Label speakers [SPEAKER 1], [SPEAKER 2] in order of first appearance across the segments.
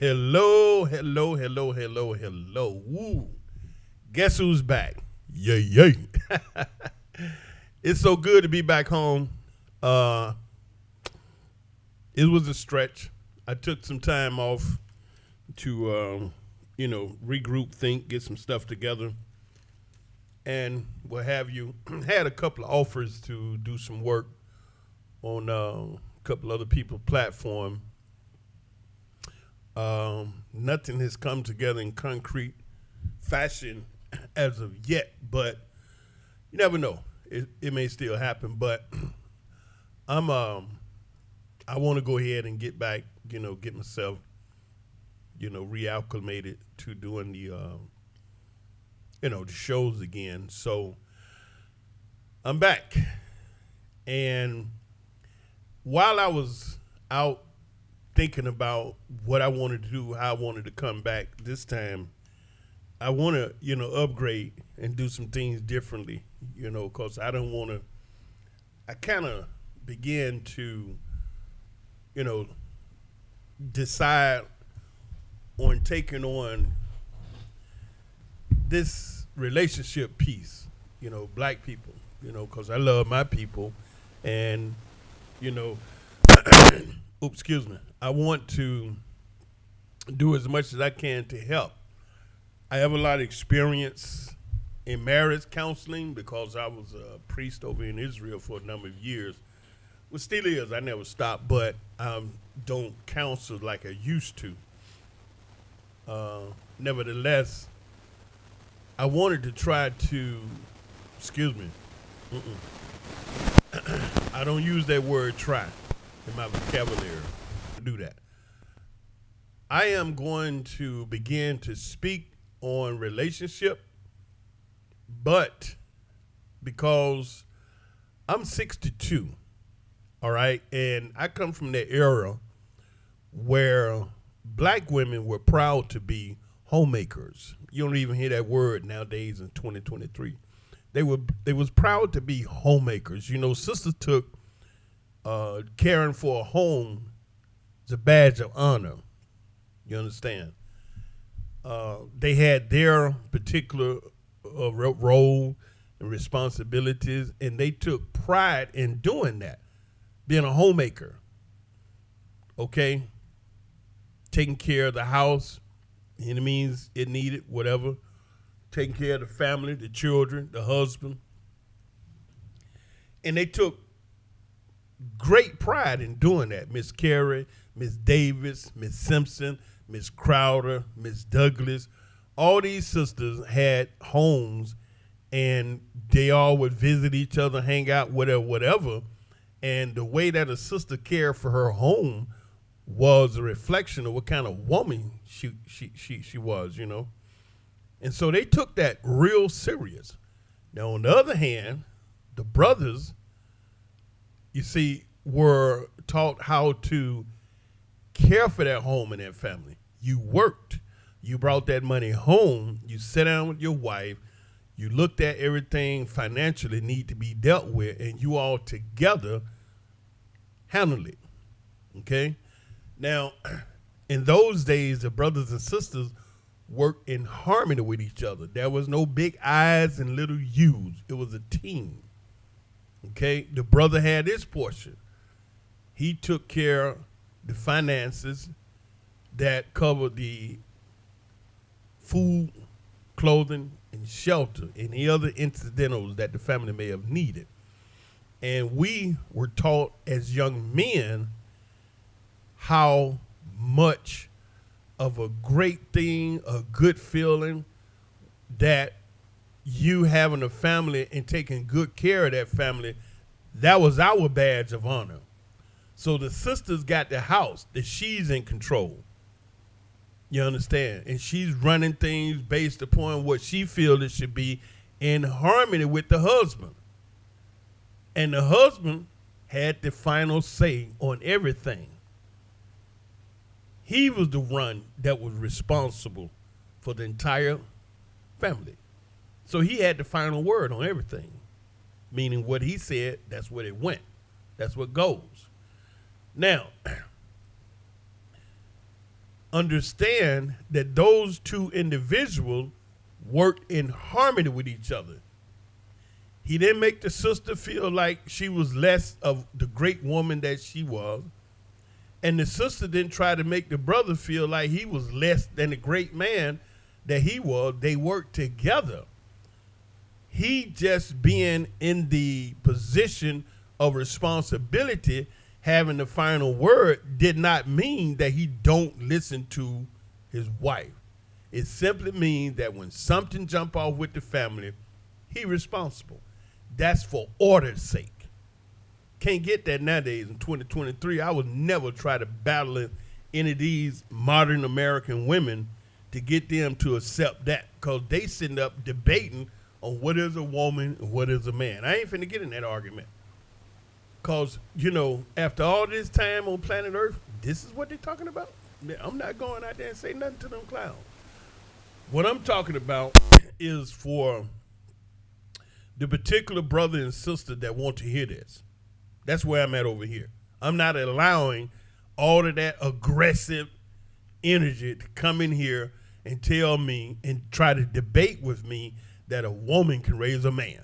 [SPEAKER 1] Hello, hello, hello, hello, hello. Woo. Guess who's back? Yay, yay. It's so good to be back home. Uh, it was a stretch. I took some time off to, regroup, think, get some stuff together, and what have you. Had a couple of offers to do some work on a couple other people's platform. Nothing has come together in concrete fashion as of yet, but you never know. It may still happen, but I'm I want to go ahead and get back, get myself, reacclimated to doing the shows again. So I'm back, and while I was out thinking about what I wanted to do, how I wanted to come back this time, I want to, upgrade and do some things differently, because I don't want to. I kind of began to, you know, decide on taking on this relationship piece, black people, because I love my people, and you know, oops, excuse me. I want to do as much as I can to help. I have a lot of experience in marriage counseling because I was a priest over in Israel for a number of years. Well, still is. I never stopped, but I don't counsel like I used to. Nevertheless, I wanted to try to, excuse me, I don't use that word try in my vocabulary to do that. I am going to begin to speak on relationship, but because I'm 62, all right, and I come from that era where black women were proud to be homemakers. You don't even hear that word nowadays in 2023. They was proud to be homemakers. Sisters took caring for a home as a badge of honor. You understand? They had their particular role and responsibilities, and they took pride in doing that, being a homemaker. Okay, taking care of the house, any means it needed, whatever. Taking care of the family, the children, the husband, and they took great pride in doing that. Miss Carey, Miss Davis, Miss Simpson, Miss Crowder, Miss Douglas, all these sisters had homes, and they all would visit each other, hang out, whatever. And the way that a sister cared for her home was a reflection of what kind of woman she was, And so they took that real serious. Now, on the other hand, the brothers, you see, were taught how to care for that home and that family. You worked. You brought that money home. You sat down with your wife. You looked at everything financially need to be dealt with, and you all together handled it. Okay? Now, in those days, the brothers and sisters worked in harmony with each other. There was no big I's and little U's. It was a team. Okay? The brother had his portion. He took care of the finances that covered the food, clothing, and shelter, and the other incidentals that the family may have needed. And we were taught as young men how much of a great thing, a good feeling that you having a family and taking good care of that family, that was our badge of honor. So the sisters got the house that she's in control. You understand? And she's running things based upon what she feels it should be in harmony with the husband. And the husband had the final say on everything. He was the one that was responsible for the entire family. So he had the final word on everything. Meaning what he said, that's where it went. That's what goes. Now, understand that those two individuals worked in harmony with each other. He didn't make the sister feel like she was less of the great woman that she was. And the sister didn't try to make the brother feel like he was less than the great man that he was. They worked together. He just being in the position of responsibility, having the final word, did not mean that he don't listen to his wife. It simply means that when something jump off with the family, he responsible. That's for order's sake. Can't get that nowadays in 2023. I would never try to battle any of these modern American women to get them to accept that, because they sitting up debating on what is a woman and what is a man. I ain't finna get in that argument. Because, after all this time on planet Earth, this is what they're talking about. I'm not going out there and say nothing to them clowns. What I'm talking about is for the particular brother and sister that want to hear this. That's where I'm at over here. I'm not allowing all of that aggressive energy to come in here and tell me and try to debate with me that a woman can raise a man.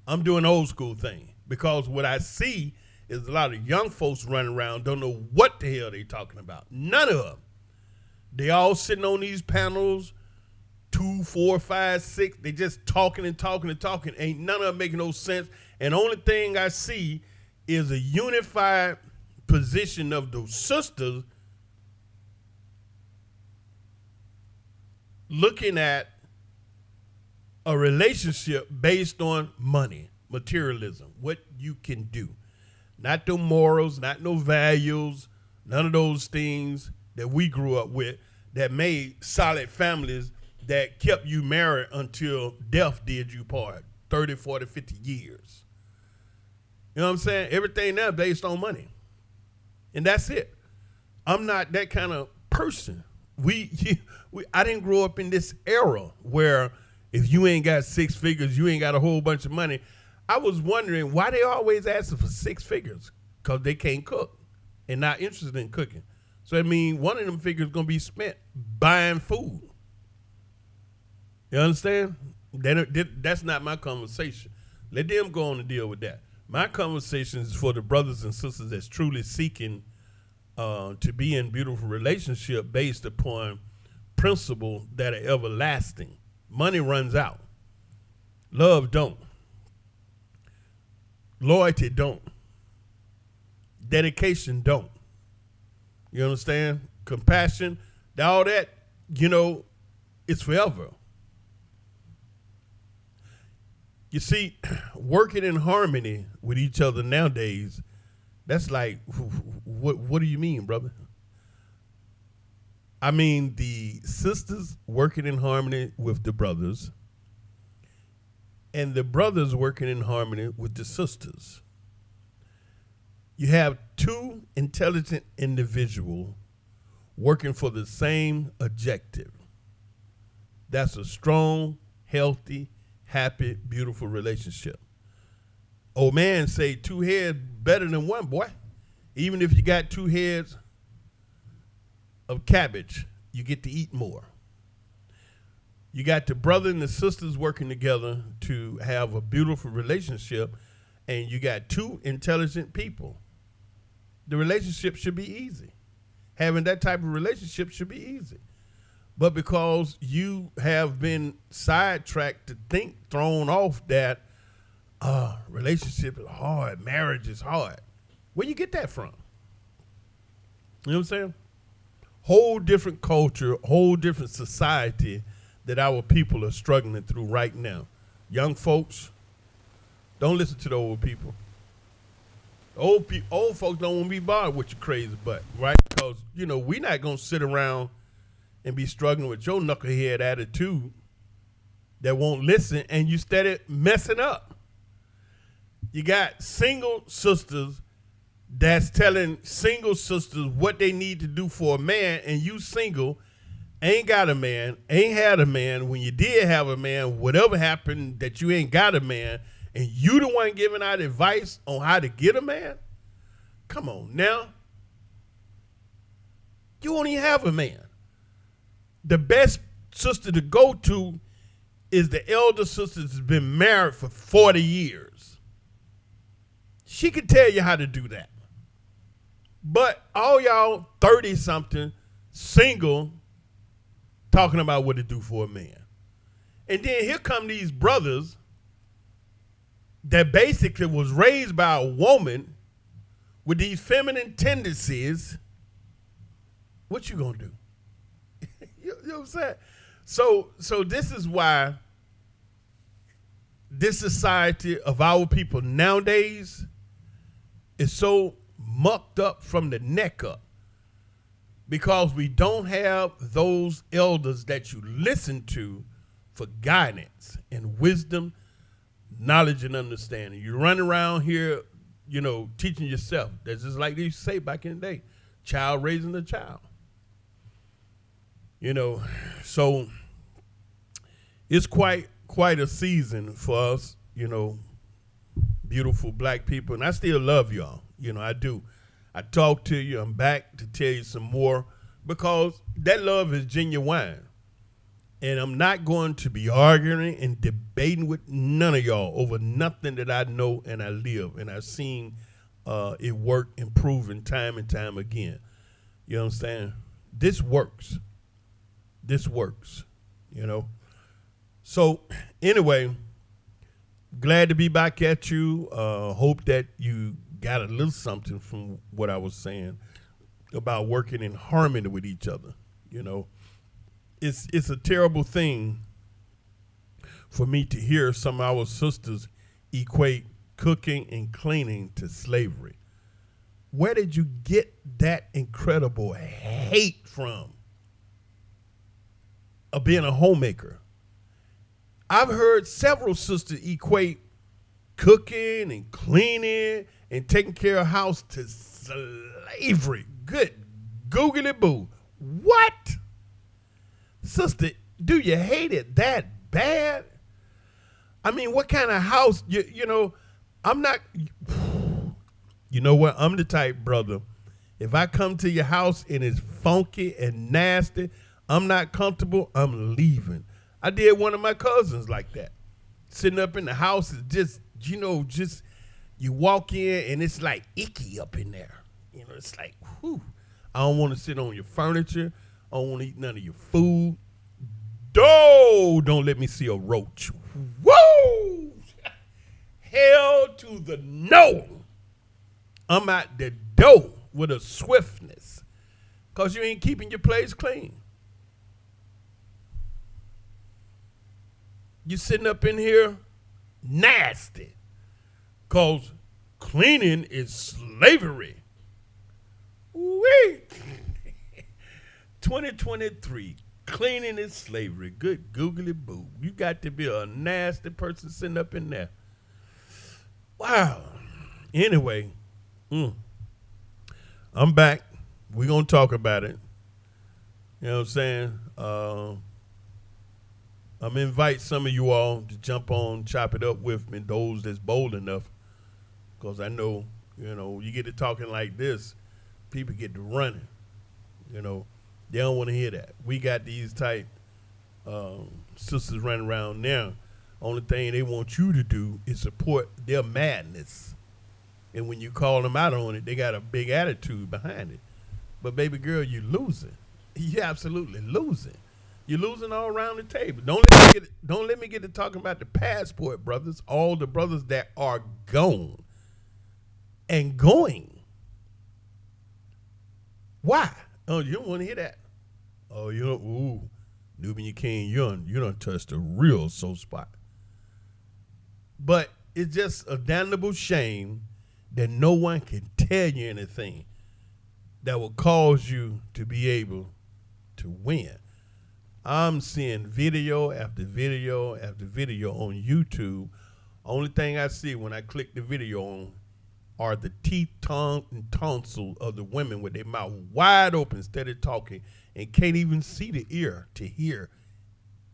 [SPEAKER 1] I'm doing old school thing, because what I see is a lot of young folks running around don't know what the hell they talking about. None of them. They all sitting on these panels, 2, 4, 5, 6. They just talking and talking and talking. Ain't none of them making no sense. And the only thing I see is a unified position of those sisters looking at a relationship based on money, materialism, what you can do. Not the morals, not no values, none of those things that we grew up with that made solid families that kept you married until death did you part, 30, 40, 50 years. You know what I'm saying? Everything now based on money. And that's it. I'm not that kind of person. I didn't grow up in this era where if you ain't got 6 figures, you ain't got a whole bunch of money. I was wondering why they always asking for 6 figures, because they can't cook and not interested in cooking. So I mean, one of them figures going to be spent buying food. You understand? That's not my conversation. Let them go on and deal with that. My conversation is for the brothers and sisters that's truly seeking to be in beautiful relationship based upon principles that are everlasting. Money runs out. Love don't. Loyalty don't. Dedication don't. You understand? Compassion, all that, it's forever. You see, working in harmony with each other nowadays, that's like, what do you mean, brother? I mean, the sisters working in harmony with the brothers, and the brothers working in harmony with the sisters. You have 2 intelligent individuals working for the same objective. That's a strong, healthy, happy, beautiful relationship. Old man say 2 heads better than 1, boy. Even if you got 2 heads of cabbage, you get to eat more. You got the brother and the sisters working together to have a beautiful relationship, and you got 2 intelligent people. The relationship should be easy. Having that type of relationship should be easy. But because you have been sidetracked to think, thrown off that relationship is hard, marriage is hard. Where you get that from? You know what I'm saying? Whole different culture, whole different society that our people are struggling through right now. Young folks, don't listen to the old people. Old folks don't want to be bothered with your crazy butt, right? Because, we're not going to sit around and be struggling with your knucklehead attitude that won't listen, and you steady messing up. You got single sisters that's telling single sisters what they need to do for a man, and you single, ain't got a man, ain't had a man. When you did have a man, whatever happened that you ain't got a man, and you the one giving out advice on how to get a man? Come on now. You won't even have a man. The best sister to go to is the elder sister that's been married for 40 years. She can tell you how to do that. But all y'all 30-something single talking about what to do for a man. And then here come these brothers that basically was raised by a woman with these feminine tendencies. What you gonna do? You know what I'm saying? So this is why this society of our people nowadays is so mucked up from the neck up, because we don't have those elders that you listen to for guidance and wisdom, knowledge and understanding. You run around here, teaching yourself. That's just like they used to say back in the day, child raising a child. So it's quite a season for us, beautiful black people. And I still love y'all. I do. I talk to you. I'm back to tell you some more, because that love is genuine. And I'm not going to be arguing and debating with none of y'all over nothing that I know and I live. And I've seen it work and proven time and time again. You know what I'm saying? This works. This works, So anyway, glad to be back at you. Hope that you got a little something from what I was saying about working in harmony with each other. It's a terrible thing for me to hear some of our sisters equate cooking and cleaning to slavery. Where did you get that incredible hate from? Of being a homemaker. I've heard several sisters equate cooking and cleaning and taking care of house to slavery. Good googly boo. What? Sister, do you hate it that bad? I mean, what kind of house, I'm not, you know what? I'm the type, brother, if I come to your house and it's funky and nasty, I'm not comfortable, I'm leaving. I did one of my cousins like that. Sitting up in the house is just you walk in and it's like icky up in there. It's like, whew. I don't want to sit on your furniture. I don't want to eat none of your food. Don't let me see a roach. Whoa! Hell to the no. I'm out the door with a swiftness, because you ain't keeping your place clean. You sitting up in here nasty, because cleaning is slavery. Wait. 2023, cleaning is slavery. Good googly boo. You got to be a nasty person sitting up in there. Wow. Anyway, I'm back. We're going to talk about it. You know what I'm saying? I'm going to invite some of you all to jump on, chop it up with me, those that's bold enough, because I know, you get to talking like this, people get to running. They don't want to hear that. We got these type sisters running around now. Only thing they want you to do is support their madness. And when you call them out on it, they got a big attitude behind it. But baby girl, you losing. You're absolutely losing. You're losing all around the table. Don't let me get to talking about the passport brothers, all the brothers that are gone and going. Why? Oh, you don't want to hear that. Oh, Nubian King, you done touched a real soul spot. But it's just a damnable shame that no one can tell you anything that will cause you to be able to win. I'm seeing video after video after video on YouTube. Only thing I see when I click the video on are the teeth, tongue, and tonsil of the women with their mouth wide open instead of talking and can't even see the ear to hear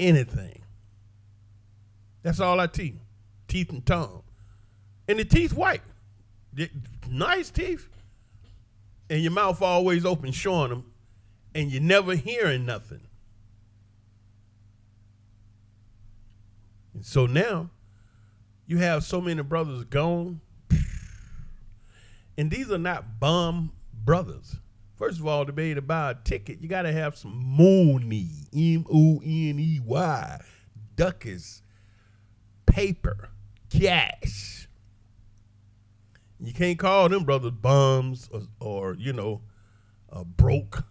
[SPEAKER 1] anything. That's all I see, teeth and tongue. And the teeth white. Nice teeth. And your mouth always open showing them. and you're never hearing nothing. And so now you have so many brothers gone, and these are not bum brothers. First of all, to be able to buy a ticket, you got to have some money, money, ducats, paper, cash. You can't call them brothers bums or broke.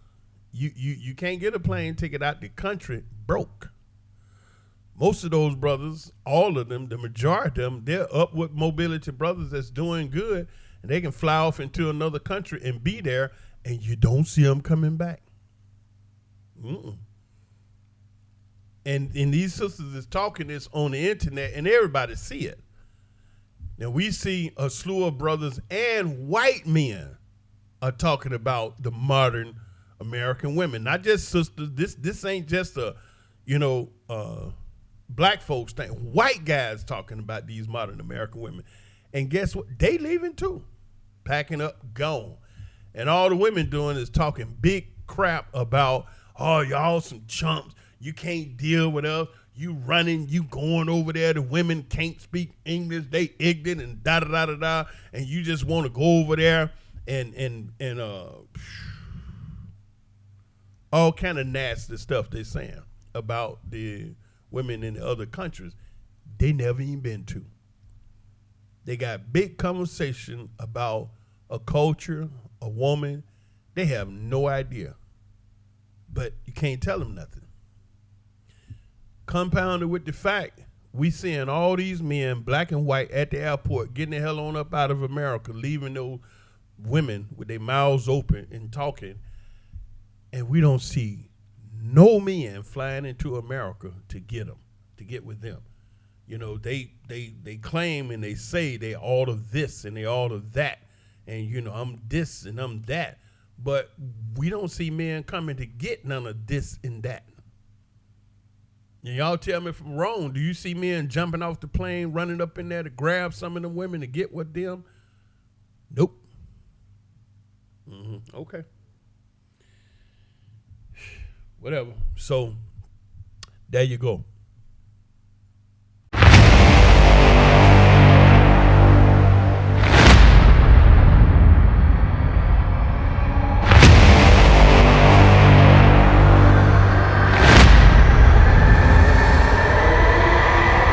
[SPEAKER 1] You can't get a plane ticket out the country broke. Most of those brothers, all of them, the majority of them, they're upward mobility brothers that's doing good, and they can fly off into another country and be there, and you don't see them coming back. And these sisters is talking this on the internet, and everybody see it. Now we see a slew of brothers and white men are talking about the modern American women, not just sisters. This ain't just a, black folks thing. White guys talking about these modern American women. And guess what? They leaving too. Packing up, gone. And all the women doing is talking big crap about, oh, y'all some chumps. You can't deal with us. You running, you going over there. The women can't speak English. They ignorant and da-da-da-da-da. And you just want to go over there and all kind of nasty stuff they're saying about the women in the other countries they never even been to. They got big conversation about a culture, a woman. They have no idea. But you can't tell them nothing. Compounded with the fact we seeing all these men, black and white, at the airport getting the hell on up out of America, leaving those women with their mouths open and talking, and we don't see no men flying into America to get them, to get with them. They claim and they say they all of this and they all of that, and I'm this and I'm that, but we don't see men coming to get none of this and that. And y'all tell me if I'm wrong. Do you see men jumping off the plane, running up in there to grab some of the women to get with them? Nope. Okay. Whatever. So there you go.